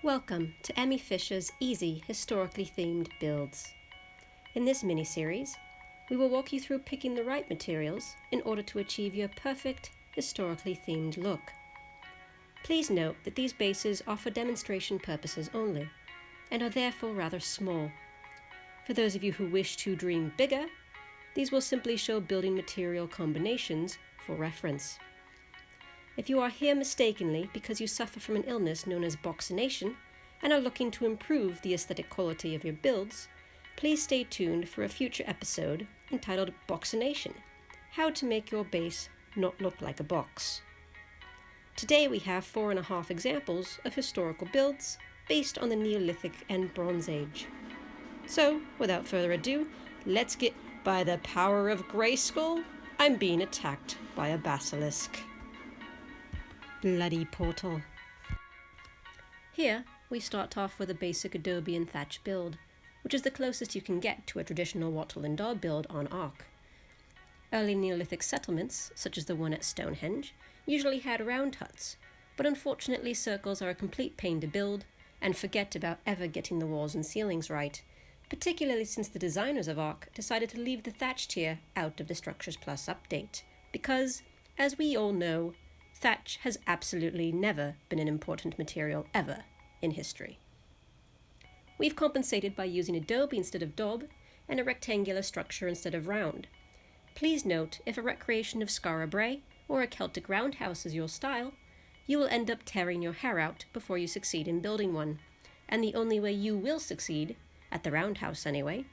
Welcome to Emmy Fisher's Easy Historically Themed Builds. In this mini-series, we will walk you through picking the right materials in order to achieve your perfect historically themed look. Please note that these bases are for demonstration purposes only, and are therefore rather small. For those of you who wish to dream bigger, these will simply show building material combinations for reference. If you are here mistakenly because you suffer from an illness known as boxination and are looking to improve the aesthetic quality of your builds, please stay tuned for a future episode entitled Boxination: How to Make Your Base Not Look Like a Box. Today we have 4.5 examples of historical builds based on the Neolithic and Bronze Age. So, without further ado, let's get... By the power of Grayskull, I'm being attacked by a basilisk. Bloody portal. Here, we start off with a basic adobe and thatch build, which is the closest you can get to a traditional wattle and daub build on Ark. Early Neolithic settlements, such as the one at Stonehenge, usually had round huts, but unfortunately circles are a complete pain to build, and forget about ever getting the walls and ceilings right, particularly since the designers of Ark decided to leave the thatch tier out of the Structures Plus update, because, as we all know, thatch has absolutely never been an important material ever in history. We've compensated by using adobe instead of daub, and a rectangular structure instead of round. Please note, if a recreation of Skara Brae or a Celtic roundhouse is your style, you will end up tearing your hair out before you succeed in building one, and the only way you will succeed, at the roundhouse anyway,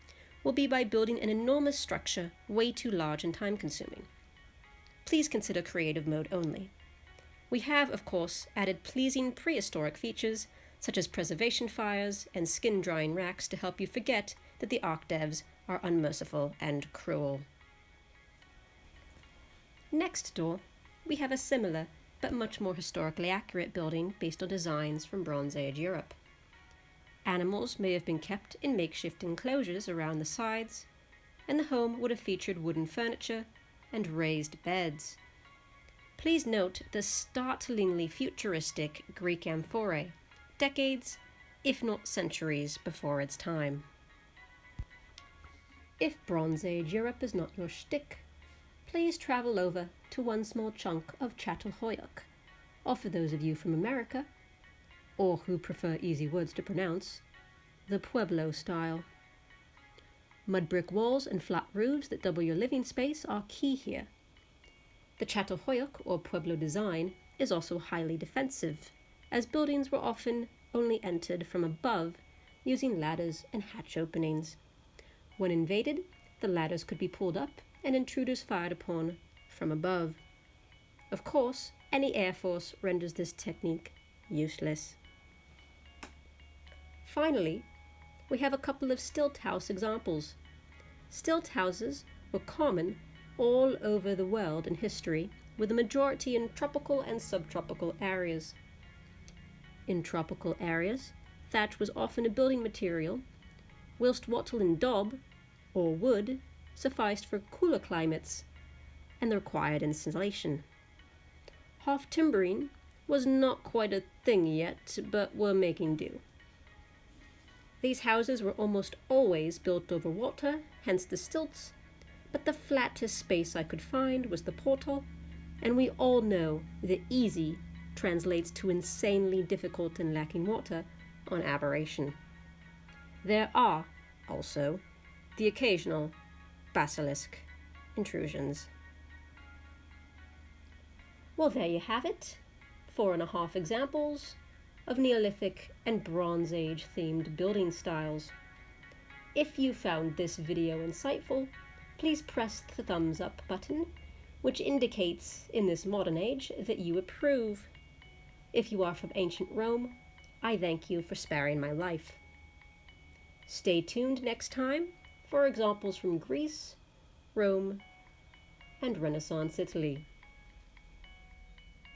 will be by building an enormous structure way too large and time-consuming. Please consider creative mode only. We have, of course, added pleasing prehistoric features such as preservation fires and skin-drying racks to help you forget that the Ark devs are unmerciful and cruel. Next door, we have a similar but much more historically accurate building based on designs from Bronze Age Europe. Animals may have been kept in makeshift enclosures around the sides, and the home would have featured wooden furniture and raised beds. Please note the startlingly futuristic Greek amphorae, decades, if not centuries, before its time. If Bronze Age Europe is not your shtick, please travel over to one small chunk of Çatalhöyük, or for those of you from America, or who prefer easy words to pronounce, the Pueblo style. Mud brick walls and flat roofs that double your living space are key here. The Çatalhöyük or Pueblo design is also highly defensive, as buildings were often only entered from above using ladders and hatch openings. When invaded, the ladders could be pulled up and intruders fired upon from above. Of course, any air force renders this technique useless. Finally, we have a couple of stilt house examples. Stilt houses were common all over the world in history, with a majority in tropical and subtropical areas. In tropical areas, thatch was often a building material, whilst wattle and daub, or wood, sufficed for cooler climates and the required insulation. Half timbering was not quite a thing yet, but were making do. These houses were almost always built over water, hence the stilts, but the flattest space I could find was the portal, and we all know that easy translates to insanely difficult and lacking water on aberration. There are, also, the occasional basilisk intrusions. Well, there you have it, 4.5 examples of Neolithic and Bronze Age themed building styles. If you found this video insightful, please press the thumbs up button, which indicates in this modern age that you approve. If you are from ancient Rome, I thank you for sparing my life. Stay tuned next time for examples from Greece, Rome, and Renaissance Italy.